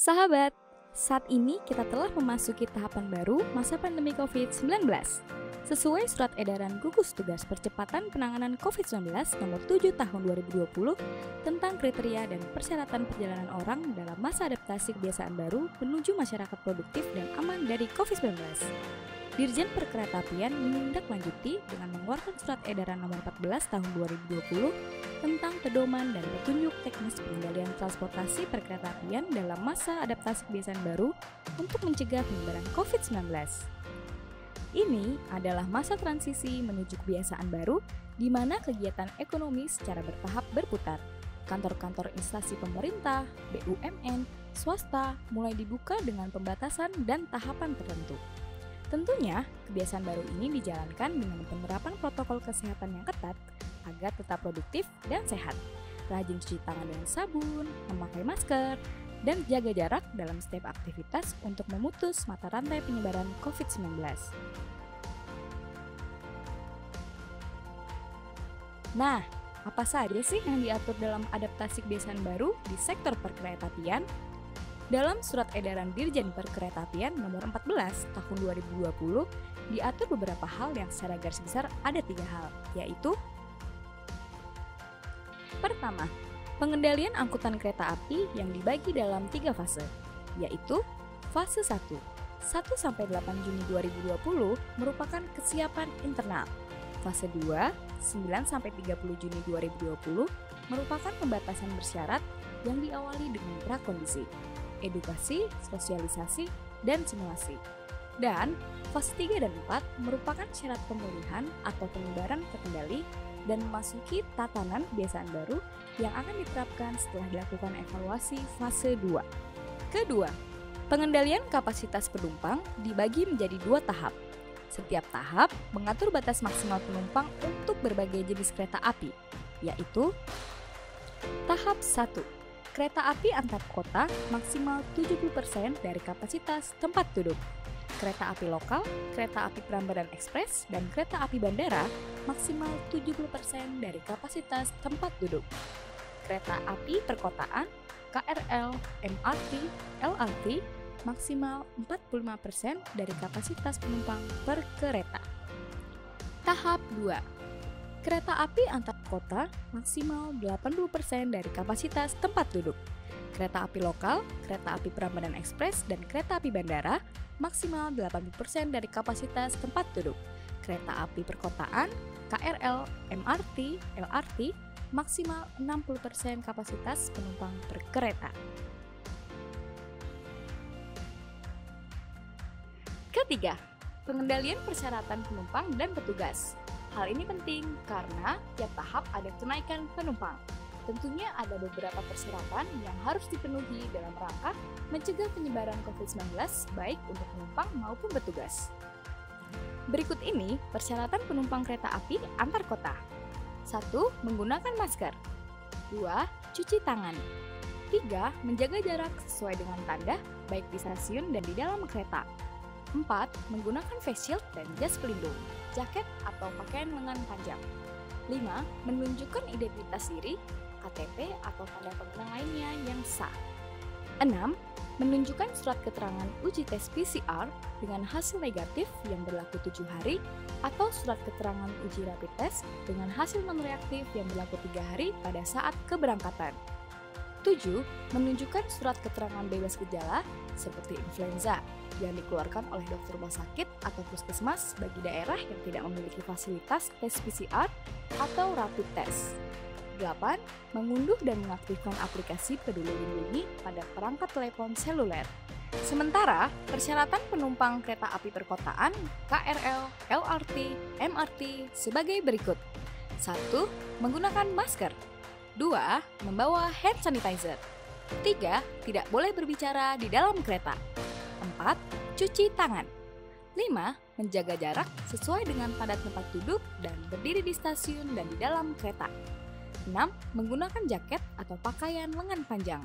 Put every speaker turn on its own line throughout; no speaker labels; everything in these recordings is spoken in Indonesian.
Sahabat, saat ini kita telah memasuki tahapan baru masa pandemi COVID-19. Sesuai Surat Edaran Gugus Tugas Percepatan Penanganan COVID-19 Nomor 7 Tahun 2020 tentang kriteria dan persyaratan perjalanan orang dalam masa adaptasi kebiasaan baru menuju masyarakat produktif dan aman dari COVID-19. Dirjen Perkeretaapian menindaklanjuti dengan mengeluarkan Surat Edaran Nomor 14 Tahun 2020 tentang pedoman dan petunjuk teknis pengendalian transportasi perkeretaapian dalam masa adaptasi kebiasaan baru untuk mencegah penyebaran COVID-19. Ini adalah masa transisi menuju kebiasaan baru di mana kegiatan ekonomi secara bertahap berputar. Kantor-kantor instansi pemerintah, BUMN, swasta mulai dibuka dengan pembatasan dan tahapan tertentu. Tentunya, kebiasaan baru ini dijalankan dengan penerapan protokol kesehatan yang ketat agar tetap produktif dan sehat. Rajin cuci tangan dengan sabun, memakai masker, dan jaga jarak dalam setiap aktivitas untuk memutus mata rantai penyebaran COVID-19. Nah, apa saja sih yang diatur dalam adaptasi kebiasaan baru di sektor perkeretaapian? Dalam Surat Edaran Dirjen Perkeretaapian Nomor 14 Tahun 2020 diatur beberapa hal yang secara garis besar ada 3 hal, yaitu: pertama, pengendalian angkutan kereta api yang dibagi dalam 3 fase, yaitu fase 1, 1-8 Juni 2020 merupakan kesiapan internal. Fase 2, 9-30 Juni 2020 merupakan pembatasan bersyarat yang diawali dengan prakondisi, edukasi, sosialisasi, dan simulasi. Dan fase 3 dan 4 merupakan syarat pemulihan atau penyebaran terkendali dan memasuki tatanan kebiasaan baru yang akan diterapkan setelah dilakukan evaluasi fase 2. Kedua, pengendalian kapasitas penumpang dibagi menjadi 2 tahap. Setiap tahap mengatur batas maksimal penumpang untuk berbagai jenis kereta api, yaitu: tahap 1, kereta api antar kota maksimal 70% dari kapasitas tempat duduk. Kereta api lokal, kereta api Prambanan Ekspres, dan kereta api bandara maksimal 70% dari kapasitas tempat duduk. Kereta api perkotaan, KRL, MRT, LRT maksimal 45% dari kapasitas penumpang per kereta. Tahap 2, kereta api antar kota maksimal 80% dari kapasitas tempat duduk. Kereta api lokal, kereta api Prambanan Ekspres, dan kereta api bandara maksimal 80% dari kapasitas tempat duduk. Kereta api perkotaan, KRL, MRT, LRT maksimal 60% kapasitas penumpang per kereta. Ketiga, pengendalian persyaratan penumpang dan petugas. Hal ini penting karena tiap tahap ada kenaikan penumpang. Tentunya ada beberapa persyaratan yang harus dipenuhi dalam rangka mencegah penyebaran COVID-19 baik untuk penumpang maupun petugas. Berikut ini persyaratan penumpang kereta api antar kota. 1. Menggunakan masker. 2. Cuci tangan. 3. Menjaga jarak sesuai dengan tanda baik di stasiun dan di dalam kereta. 4. Menggunakan face shield dan jas pelindung, jaket atau pakaian lengan panjang. 5. Menunjukkan identitas diri, KTP atau tanda pengenal lainnya yang sah. 6. Menunjukkan surat keterangan uji tes PCR dengan hasil negatif yang berlaku 7 hari atau surat keterangan uji rapid test dengan hasil non-reaktif yang berlaku 3 hari pada saat keberangkatan. 7. Menunjukkan surat keterangan bebas gejala seperti influenza yang dikeluarkan oleh dokter rumah sakit atau puskesmas bagi daerah yang tidak memiliki fasilitas tes PCR atau rapid test. 8. Mengunduh dan mengaktifkan aplikasi Peduli Lindungi pada perangkat telepon seluler. Sementara, persyaratan penumpang kereta api perkotaan, KRL, LRT, MRT sebagai berikut. 1. Menggunakan masker. 2. Membawa hand sanitizer. 3. Tidak boleh berbicara di dalam kereta. 4. Cuci tangan. 5. Menjaga jarak sesuai dengan padat tempat duduk dan berdiri di stasiun dan di dalam kereta. 6. Menggunakan jaket atau pakaian lengan panjang.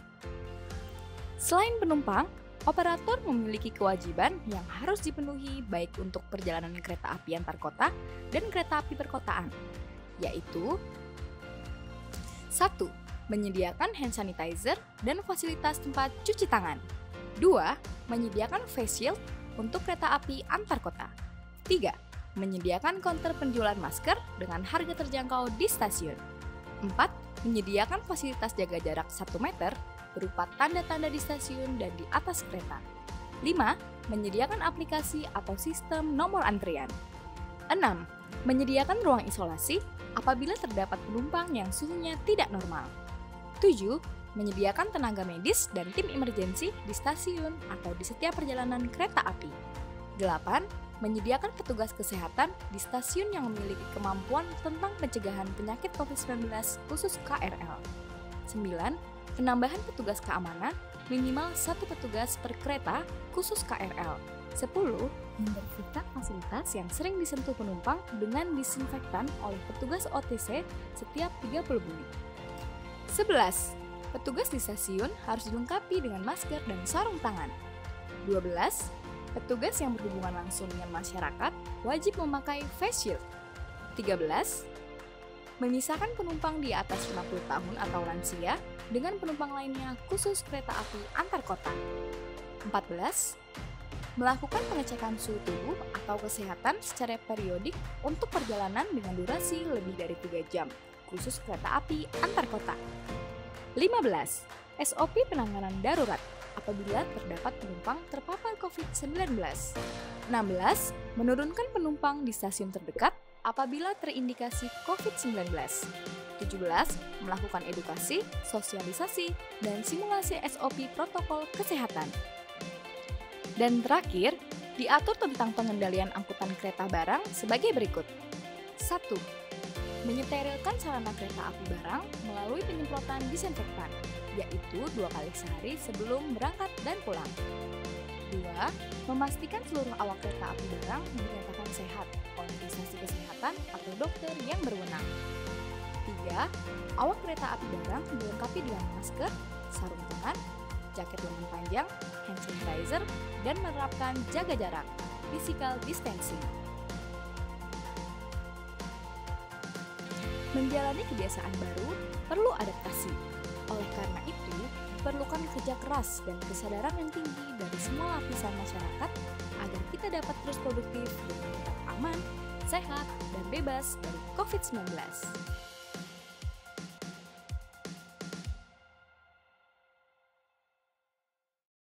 Selain penumpang, operator memiliki kewajiban yang harus dipenuhi baik untuk perjalanan kereta api antar kota dan kereta api perkotaan, yaitu: 1. Menyediakan hand sanitizer dan fasilitas tempat cuci tangan. 2. Menyediakan face shield untuk kereta api antar kota. 3. Menyediakan counter penjualan masker dengan harga terjangkau di stasiun. 4. Menyediakan fasilitas jaga jarak 1 meter berupa tanda-tanda di stasiun dan di atas kereta. 5. Menyediakan aplikasi atau sistem nomor antrian. 6. Menyediakan ruang isolasi apabila terdapat penumpang yang suhunya tidak normal. 7. Menyediakan tenaga medis dan tim emergensi di stasiun atau di setiap perjalanan kereta api. 8. Menyediakan petugas kesehatan di stasiun yang memiliki kemampuan tentang pencegahan penyakit COVID-19 khusus KRL. 9. Penambahan petugas keamanan minimal 1 petugas per kereta khusus KRL. 10. Membersihkan fasilitas yang sering disentuh penumpang dengan disinfektan oleh petugas OTC setiap 30 menit. 11. Petugas di stasiun harus dilengkapi dengan masker dan sarung tangan. 12. Petugas yang berhubungan langsung dengan masyarakat wajib memakai face shield. 13. Memisahkan penumpang di atas 50 tahun atau lansia dengan penumpang lainnya khusus kereta api antar kota. 14. Melakukan pengecekan suhu tubuh atau kesehatan secara periodik untuk perjalanan dengan durasi lebih dari 3 jam, khusus kereta api antar kota. 15. SOP penanganan darurat apabila terdapat penumpang terpapar COVID-19. 16. Menurunkan penumpang di stasiun terdekat apabila terindikasi COVID-19. 17. Melakukan edukasi, sosialisasi, dan simulasi SOP protokol kesehatan. Dan terakhir, diatur tentang pengendalian angkutan kereta barang sebagai berikut. 1. Menyeterilkan sarana kereta api barang melalui penyemprotan disinfektan, yaitu 2 kali sehari sebelum berangkat dan pulang. 2. Memastikan seluruh awak kereta api barang dinyatakan sehat oleh instansi kesehatan atau dokter yang berwenang. 3. Awak kereta api barang dilengkapi dengan masker, sarung tangan, jaket lengan panjang, hand sanitizer, dan menerapkan jaga jarak, physical distancing. Menjalani kebiasaan baru perlu adaptasi. Oleh karena itu, diperlukan kerja keras dan kesadaran yang tinggi dari semua lapisan masyarakat agar kita dapat terus produktif dengan tetap aman, sehat, dan bebas dari COVID-19.